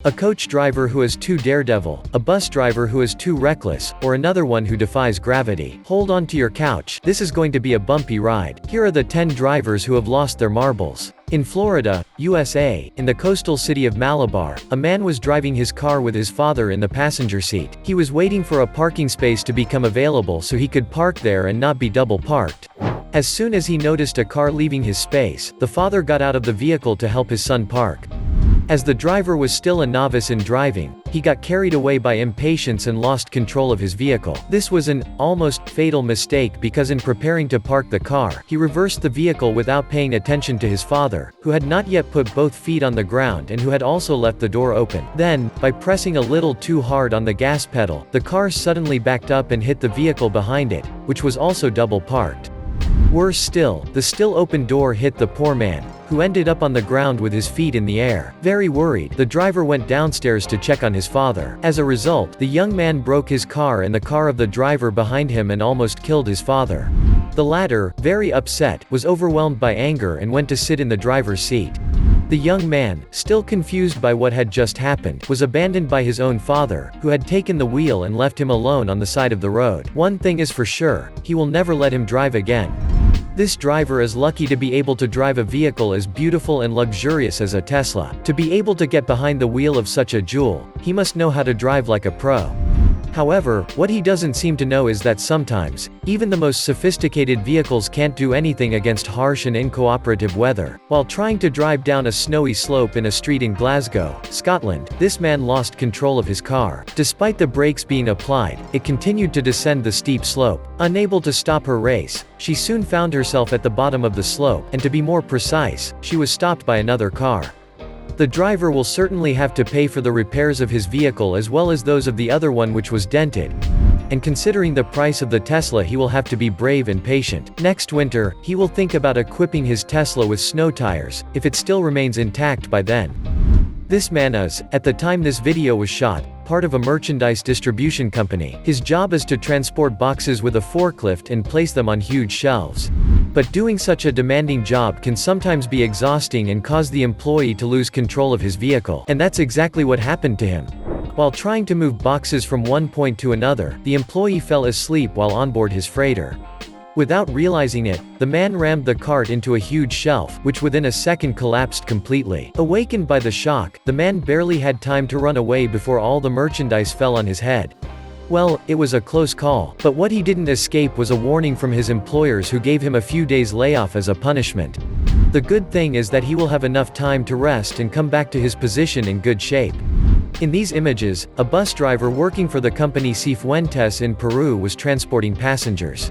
A coach driver who is too daredevil, a bus driver who is too reckless, or another one who defies gravity. Hold on to your couch, this is going to be a bumpy ride. Here are the 10 drivers who have lost their marbles. In Florida, USA, in the coastal city of Malabar, a man was driving his car with his father in the passenger seat. He was waiting for a parking space to become available so he could park there and not be double parked. As soon as he noticed a car leaving his space, the father got out of the vehicle to help his son park. As the driver was still a novice in driving, he got carried away by impatience and lost control of his vehicle. This was an almost fatal mistake because in preparing to park the car, he reversed the vehicle without paying attention to his father, who had not yet put both feet on the ground and who had also left the door open. Then, by pressing a little too hard on the gas pedal, the car suddenly backed up and hit the vehicle behind it, which was also double parked. Worse still, the still open door hit the poor man, who ended up on the ground with his feet in the air. Very worried, the driver went downstairs to check on his father. As a result, the young man broke his car and the car of the driver behind him and almost killed his father. The latter, very upset, was overwhelmed by anger and went to sit in the driver's seat. The young man, still confused by what had just happened, was abandoned by his own father, who had taken the wheel and left him alone on the side of the road. One thing is for sure, he will never let him drive again. This driver is lucky to be able to drive a vehicle as beautiful and luxurious as a Tesla. To be able to get behind the wheel of such a jewel, he must know how to drive like a pro. However, what he doesn't seem to know is that sometimes, even the most sophisticated vehicles can't do anything against harsh and uncooperative weather. While trying to drive down a snowy slope in a street in Glasgow, Scotland, this man lost control of his car. Despite the brakes being applied, it continued to descend the steep slope. Unable to stop her race, she soon found herself at the bottom of the slope, and to be more precise, she was stopped by another car. The driver will certainly have to pay for the repairs of his vehicle as well as those of the other one which was dented. And considering the price of the Tesla, he will have to be brave and patient. Next winter, he will think about equipping his Tesla with snow tires, if it still remains intact by then. This man is, at the time this video was shot, part of a merchandise distribution company. His job is to transport boxes with a forklift and place them on huge shelves. But doing such a demanding job can sometimes be exhausting and cause the employee to lose control of his vehicle. And that's exactly what happened to him. While trying to move boxes from one point to another, the employee fell asleep while on board his freighter. Without realizing it, the man rammed the cart into a huge shelf, which within a second collapsed completely. Awakened by the shock, the man barely had time to run away before all the merchandise fell on his head. Well, it was a close call, but what he didn't escape was a warning from his employers who gave him a few days layoff as a punishment. The good thing is that he will have enough time to rest and come back to his position in good shape. In these images, a bus driver working for the company Cifuentes in Peru was transporting passengers.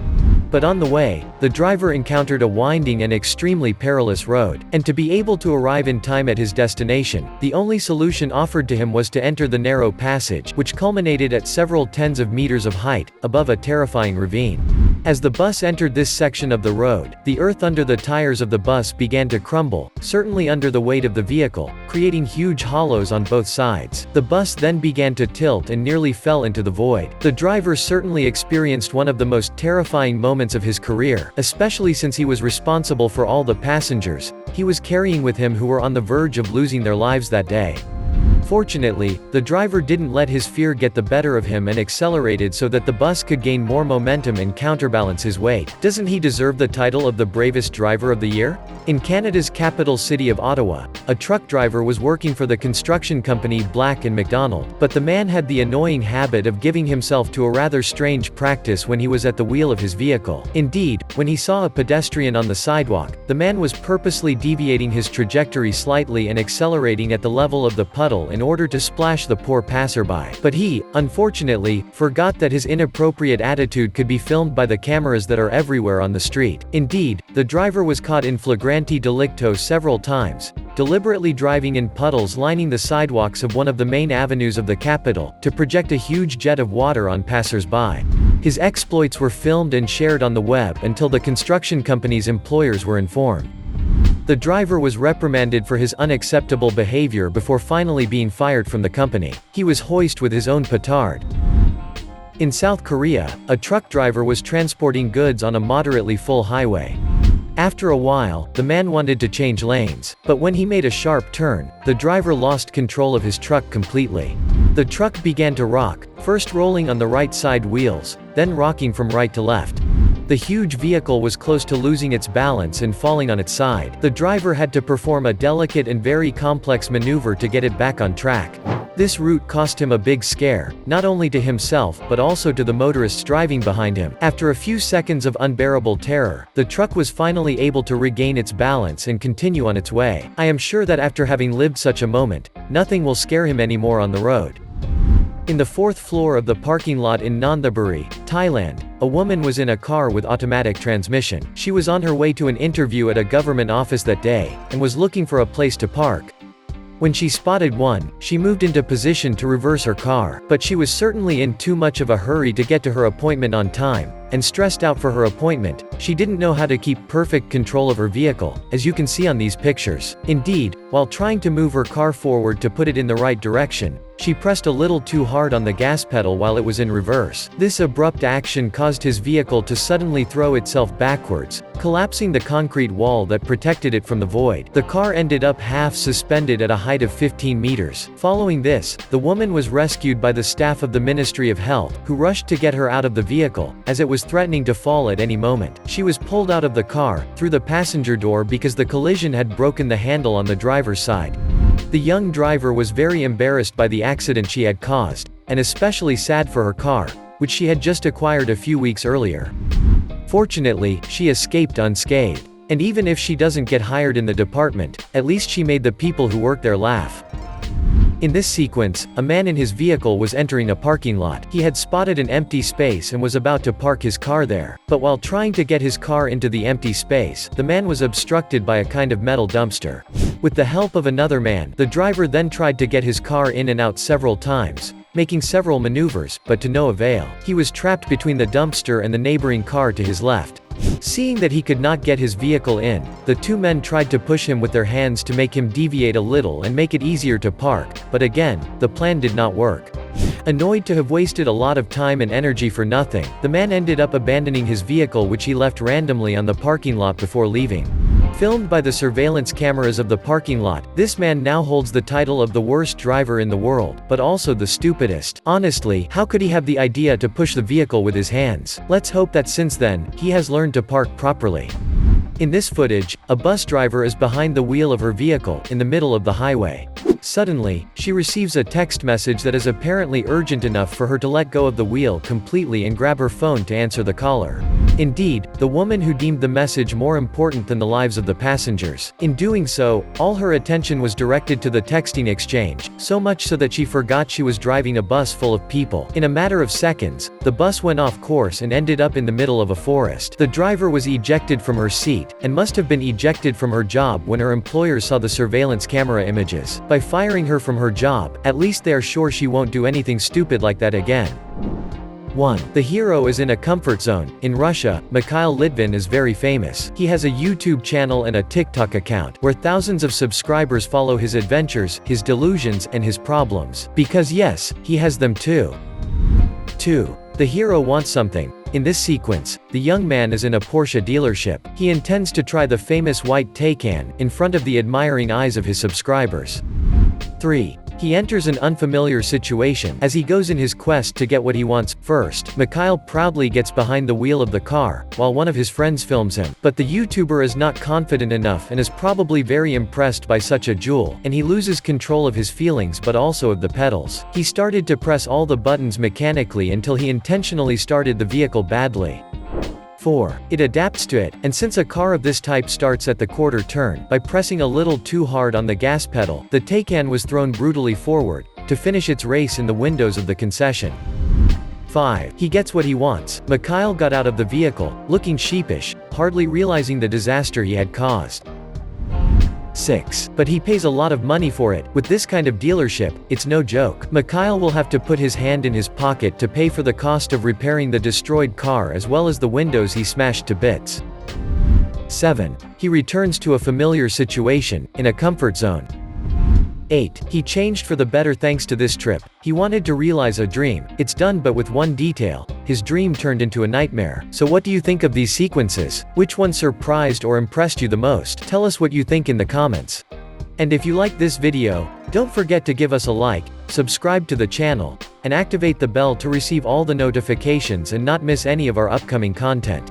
But on the way, the driver encountered a winding and extremely perilous road, and to be able to arrive in time at his destination, the only solution offered to him was to enter the narrow passage, which culminated at several tens of meters of height, above a terrifying ravine. As the bus entered this section of the road, the earth under the tires of the bus began to crumble, certainly under the weight of the vehicle, creating huge hollows on both sides. The bus then began to tilt and nearly fell into the void. The driver certainly experienced one of the most terrifying moments of his career, especially since he was responsible for all the passengers he was carrying with him who were on the verge of losing their lives that day. Fortunately, the driver didn't let his fear get the better of him and accelerated so that the bus could gain more momentum and counterbalance his weight. Doesn't he deserve the title of the bravest driver of the year? In Canada's capital city of Ottawa, a truck driver was working for the construction company Black & McDonald, but the man had the annoying habit of giving himself to a rather strange practice when he was at the wheel of his vehicle. Indeed, when he saw a pedestrian on the sidewalk, the man was purposely deviating his trajectory slightly and accelerating at the level of the puddle in order to splash the poor passerby. But he, unfortunately, forgot that his inappropriate attitude could be filmed by the cameras that are everywhere on the street. Indeed, the driver was caught in flagrante delicto several times, deliberately driving in puddles lining the sidewalks of one of the main avenues of the capital, to project a huge jet of water on passers-by. His exploits were filmed and shared on the web until the construction company's employers were informed. The driver was reprimanded for his unacceptable behavior before finally being fired from the company. He was hoisted with his own petard. In South Korea, a truck driver was transporting goods on a moderately full highway. After a while, the man wanted to change lanes, but when he made a sharp turn, the driver lost control of his truck completely. The truck began to rock, first rolling on the right side wheels, then rocking from right to left. The huge vehicle was close to losing its balance and falling on its side. The driver had to perform a delicate and very complex maneuver to get it back on track. This route cost him a big scare, not only to himself but also to the motorists driving behind him. After a few seconds of unbearable terror, the truck was finally able to regain its balance and continue on its way. I am sure that after having lived such a moment, nothing will scare him anymore on the road. In the fourth floor of the parking lot in Nonthaburi, Thailand, a woman was in a car with automatic transmission. She was on her way to an interview at a government office that day, and was looking for a place to park. When she spotted one, she moved into position to reverse her car, but she was certainly in too much of a hurry to get to her appointment on time, and stressed out for her appointment. She didn't know how to keep perfect control of her vehicle, as you can see on these pictures. Indeed, while trying to move her car forward to put it in the right direction, she pressed a little too hard on the gas pedal while it was in reverse. This abrupt action caused his vehicle to suddenly throw itself backwards, collapsing the concrete wall that protected it from the void. The car ended up half suspended at a height of 15 meters. Following this, the woman was rescued by the staff of the Ministry of Health, who rushed to get her out of the vehicle, as it was threatening to fall at any moment. She was pulled out of the car, through the passenger door because the collision had broken the handle on the driver's side. The young driver was very embarrassed by the accident she had caused, and especially sad for her car, which she had just acquired a few weeks earlier. Fortunately, she escaped unscathed. And even if she doesn't get hired in the department, at least she made the people who work there laugh. In this sequence, a man in his vehicle was entering a parking lot. He had spotted an empty space and was about to park his car there. But while trying to get his car into the empty space, the man was obstructed by a kind of metal dumpster. With the help of another man, the driver then tried to get his car in and out several times, making several maneuvers, but to no avail. He was trapped between the dumpster and the neighboring car to his left. Seeing that he could not get his vehicle in, the two men tried to push him with their hands to make him deviate a little and make it easier to park, but again, the plan did not work. Annoyed to have wasted a lot of time and energy for nothing, the man ended up abandoning his vehicle, which he left randomly on the parking lot before leaving. Filmed by the surveillance cameras of the parking lot, this man now holds the title of the worst driver in the world, but also the stupidest. Honestly, how could he have the idea to push the vehicle with his hands? Let's hope that since then, he has learned to park properly. In this footage, a bus driver is behind the wheel of her vehicle, in the middle of the highway. Suddenly, she receives a text message that is apparently urgent enough for her to let go of the wheel completely and grab her phone to answer the caller. Indeed, the woman who deemed the message more important than the lives of the passengers. In doing so, all her attention was directed to the texting exchange, so much so that she forgot she was driving a bus full of people. In a matter of seconds, the bus went off course and ended up in the middle of a forest. The driver was ejected from her seat, and must have been ejected from her job when her employers saw the surveillance camera images. By firing her from her job, at least they are sure she won't do anything stupid like that again. 1. The hero is in a comfort zone. In Russia, Mikhail Litvin is very famous. He has a YouTube channel and a TikTok account, where thousands of subscribers follow his adventures, his delusions, and his problems. Because yes, he has them too. 2. The hero wants something. In this sequence, the young man is in a Porsche dealership. He intends to try the famous white Taycan, in front of the admiring eyes of his subscribers. 3. He enters an unfamiliar situation, as he goes in his quest to get what he wants. First, Mikhail proudly gets behind the wheel of the car, while one of his friends films him. But the YouTuber is not confident enough and is probably very impressed by such a jewel, and he loses control of his feelings but also of the pedals. He started to press all the buttons mechanically until he intentionally started the vehicle badly. 4. It adapts to it, and since a car of this type starts at the quarter turn, by pressing a little too hard on the gas pedal, the Taycan was thrown brutally forward, to finish its race in the windows of the concession. 5. He gets what he wants. Mikhail got out of the vehicle, looking sheepish, hardly realizing the disaster he had caused. 6. But he pays a lot of money for it. With this kind of dealership, it's no joke. Mikhail will have to put his hand in his pocket to pay for the cost of repairing the destroyed car as well as the windows he smashed to bits. 7. He returns to a familiar situation, in a comfort zone. 8. He changed for the better thanks to this trip. He wanted to realize a dream. It's done, but with one detail. His dream turned into a nightmare. So what do you think of these sequences? Which one surprised or impressed you the most? Tell us what you think in the comments. And if you like this video, don't forget to give us a like, subscribe to the channel, and activate the bell to receive all the notifications and not miss any of our upcoming content.